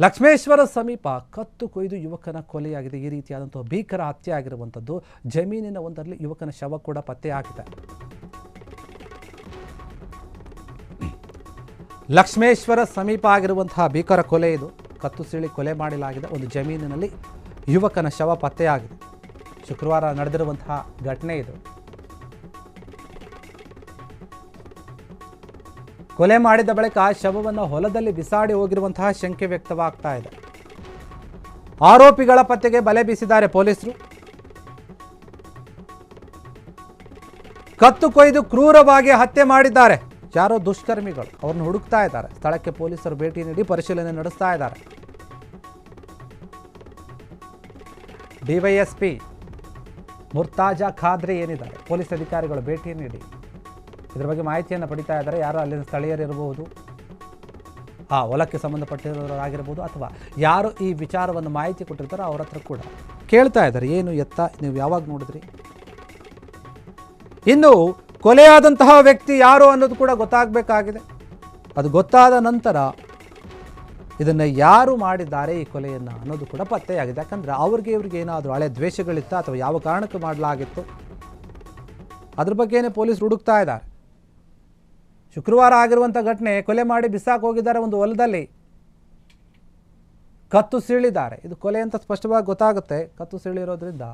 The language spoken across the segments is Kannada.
ಲಕ್ಷ್ಮೇಶ್ವರ ಸಮೀಪ ಕತ್ತು ಕೊಯ್ದು ಯುವಕನ ಕೊಲೆಯಾಗಿದೆ. ಈ ರೀತಿಯಾದಂತಹ ಭೀಕರ ಹತ್ಯೆ ಆಗಿರುವಂಥದ್ದು ಜಮೀನಿನ ಒಂದರಲ್ಲಿ ಯುವಕನ ಶವ ಕೂಡ ಪತ್ತೆಯಾಗಿದೆ. ಲಕ್ಷ್ಮೇಶ್ವರ ಸಮೀಪ ಆಗಿರುವಂತಹ ಭೀಕರ ಕೊಲೆ ಇದು. ಕತ್ತು ಸೀಳಿ ಕೊಲೆ ಮಾಡಲಾಗಿದೆ. ಒಂದು ಜಮೀನಿನಲ್ಲಿ ಯುವಕನ ಶವ ಪತ್ತೆಯಾಗಿದೆ. ಶುಕ್ರವಾರ ನಡೆದಿರುವಂತಹ ಘಟನೆ ಇದು. ಕೊಲೆ ಮಾಡಿದ ಬಳಿಕ ಶವವನ್ನು ಹೊಲದಲ್ಲಿ ಬಿಸಾಡಿ ಹೋಗಿರುವಂತಹ ಶಂಕೆ ವ್ಯಕ್ತವಾಗ್ತಾ ಇದೆ. ಆರೋಪಿಗಳ ಪತ್ತೆಗೆ ಬಲೆ ಬೀಸಿದ್ದಾರೆ ಪೊಲೀಸರು. ಕತ್ತು ಕೊಯ್ದು ಕ್ರೂರವಾಗಿ ಹತ್ಯೆ ಮಾಡಿದ್ದಾರೆ. ಯಾರೋ ದುಷ್ಕರ್ಮಿಗಳು ಅವ್ರನ್ನ ಹುಡುಕ್ತಾ ಇದ್ದಾರೆ. ಸ್ಥಳಕ್ಕೆ ಪೊಲೀಸರು ಭೇಟಿ ನೀಡಿ ಪರಿಶೀಲನೆ ನಡೆಸ್ತಾ ಇದ್ದಾರೆ. ಡಿವೈಎಸ್ಪಿ ಮುರ್ತಾಜಾ ಖಾದ್ರಿ ಏನಿದ್ದಾರೆ, ಪೊಲೀಸ್ ಅಧಿಕಾರಿಗಳು ಭೇಟಿ ನೀಡಿ ಇದರ ಬಗ್ಗೆ ಮಾಹಿತಿಯನ್ನು ಪಡಿತಾ ಇದ್ದಾರೆ. ಯಾರೋ ಅಲ್ಲಿನ ಸ್ಥಳೀಯರಿರಬಹುದು, ಆ ಹೊಲಕ್ಕೆ ಸಂಬಂಧಪಟ್ಟಿರೋರಾಗಿರ್ಬೋದು, ಅಥವಾ ಯಾರು ಈ ವಿಚಾರವನ್ನು ಮಾಹಿತಿ ಕೊಟ್ಟಿರ್ತಾರೋ ಅವ್ರ ಹತ್ರ ಕೂಡ ಕೇಳ್ತಾ ಇದ್ದಾರೆ. ಏನು ಎತ್ತ ನೀವು ಯಾವಾಗ ನೋಡಿದ್ರಿ, ಇನ್ನು ಕೊಲೆಯಾದಂತಹ ವ್ಯಕ್ತಿ ಯಾರು ಅನ್ನೋದು ಕೂಡ ಗೊತ್ತಾಗಬೇಕಾಗಿದೆ. ಅದು ಗೊತ್ತಾದ ನಂತರ ಇದನ್ನು ಯಾರು ಮಾಡಿದ್ದಾರೆ ಈ ಕೊಲೆಯನ್ನು ಅನ್ನೋದು ಕೂಡ ಪತ್ತೆಯಾಗಿದೆ. ಯಾಕಂದರೆ ಇವ್ರಿಗೆ ಏನಾದರೂ ಹಳೆ ದ್ವೇಷಗಳಿತ್ತ ಅಥವಾ ಯಾವ ಕಾರಣಕ್ಕೆ ಮಾಡಲಾಗಿತ್ತು ಅದ್ರ ಬಗ್ಗೆನೇ ಪೊಲೀಸರು ಹುಡುಕ್ತಾ ಇದ್ದಾರೆ. ಶುಕ್ರವಾರ ಆಗಿರುವಂಥ ಘಟನೆ, ಕೊಲೆ ಮಾಡಿ ಬಿಸಾಕ್ ಹೋಗಿದ್ದಾರೆ. ಒಂದು ಹೊಲದಲ್ಲಿ ಕತ್ತು ಸೀಳಿದ್ದಾರೆ. ಇದು ಕೊಲೆ ಅಂತ ಸ್ಪಷ್ಟವಾಗಿ ಗೊತ್ತಾಗುತ್ತೆ. ಕತ್ತು ಸೀಳಿರೋದ್ರಿಂದ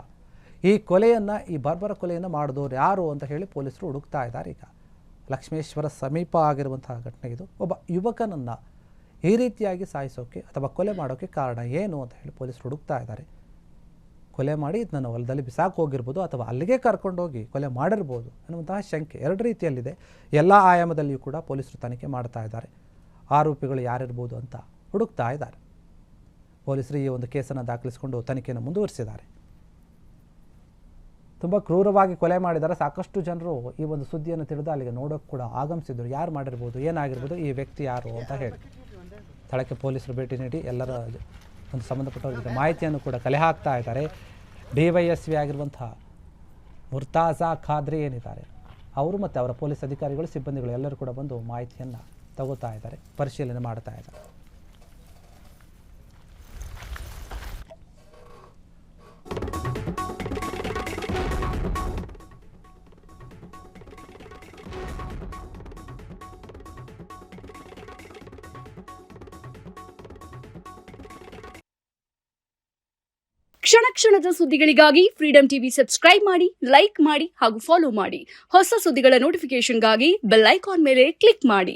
ಈ ಕೊಲೆಯನ್ನು, ಈ ಬರ್ಬರ ಕೊಲೆಯನ್ನು ಮಾಡಿದವರು ಯಾರು ಅಂತ ಹೇಳಿ ಪೊಲೀಸರು ಹುಡುಕ್ತಾ ಇದ್ದಾರೆ. ಈಗ ಲಕ್ಷ್ಮೇಶ್ವರ ಸಮೀಪ ಆಗಿರುವಂತಹ ಘಟನೆ ಇದು. ಒಬ್ಬ ಯುವಕನನ್ನು ಈ ರೀತಿಯಾಗಿ ಸಾಯಿಸೋಕೆ ಅಥವಾ ಕೊಲೆ ಮಾಡೋಕ್ಕೆ ಕಾರಣ ಏನು ಅಂತ ಹೇಳಿ ಪೊಲೀಸರು ಹುಡುಕ್ತಾ ಇದ್ದಾರೆ. ಕೊಲೆ ಮಾಡಿ ಇದನ್ನು ಹೊಲದಲ್ಲಿ ಬಿಸಾಕ್ ಹೋಗಿರ್ಬೋದು ಅಥವಾ ಅಲ್ಲಿಗೆ ಕರ್ಕೊಂಡೋಗಿ ಕೊಲೆ ಮಾಡಿರ್ಬೋದು ಅನ್ನುವಂತಹ ಶಂಕೆ ಎರಡು ರೀತಿಯಲ್ಲಿದೆ. ಎಲ್ಲ ಆಯಾಮದಲ್ಲಿಯೂ ಕೂಡ ಪೊಲೀಸರು ತನಿಖೆ ಮಾಡ್ತಾ ಇದ್ದಾರೆ. ಆರೋಪಿಗಳು ಯಾರಿರ್ಬೋದು ಅಂತ ಹುಡುಕ್ತಾ ಇದ್ದಾರೆ. ಪೊಲೀಸರು ಈ ಒಂದು ಕೇಸನ್ನು ದಾಖಲಿಸಿಕೊಂಡು ತನಿಖೆಯನ್ನು ಮುಂದುವರಿಸಿದ್ದಾರೆ. ತುಂಬ ಕ್ರೂರವಾಗಿ ಕೊಲೆ ಮಾಡಿದ್ದಾರೆ. ಸಾಕಷ್ಟು ಜನರು ಈ ಒಂದು ಸುದ್ದಿಯನ್ನು ತಿಳಿದು ಅಲ್ಲಿಗೆ ನೋಡೋಕೆ ಕೂಡ ಆಗಮಿಸಿದ್ರು. ಯಾರು ಮಾಡಿರ್ಬೋದು, ಏನಾಗಿರ್ಬೋದು, ಈ ವ್ಯಕ್ತಿ ಯಾರು ಅಂತ ಹೇಳಿ ಸ್ಥಳಕ್ಕೆ ಪೊಲೀಸರು ಭೇಟಿ ನೀಡಿ ಎಲ್ಲರ ಒಂದು ಸಂಬಂಧಪಟ್ಟವ್ರ ಜೊತೆ ಮಾಹಿತಿಯನ್ನು ಕೂಡ ಕಲೆ ಹಾಕ್ತಾ ಇದ್ದಾರೆ. ಡಿವೈಎಸ್ಪಿ ಆಗಿರುವಂತಹ ಮುರ್ತಾಜಾ ಖಾದ್ರಿ ಏನಿದ್ದಾರೆ ಅವರು ಮತ್ತು ಅವರ ಪೊಲೀಸ್ ಅಧಿಕಾರಿಗಳು, ಸಿಬ್ಬಂದಿಗಳು ಎಲ್ಲರೂ ಕೂಡ ಬಂದು ಮಾಹಿತಿಯನ್ನು ತಗೋತಾ ಇದ್ದಾರೆ, ಪರಿಶೀಲನೆ ಮಾಡ್ತಾ ಇದ್ದಾರೆ. ಕ್ಷಣ ಕ್ಷಣದ ಸುದ್ದಿಗಳಿಗಾಗಿ ಫ್ರೀಡಂ ಟಿವಿ ಸಬ್ಸ್ಕ್ರೈಬ್ ಮಾಡಿ, ಲೈಕ್ ಮಾಡಿ ಹಾಗೂ ಫಾಲೋ ಮಾಡಿ. ಹೊಸ ಸುದ್ದಿಗಳ ನೋಟಿಫಿಕೇಶನ್ಗಾಗಿ ಬೆಲ್ ಐಕಾನ್ ಮೇಲೆ ಕ್ಲಿಕ್ ಮಾಡಿ.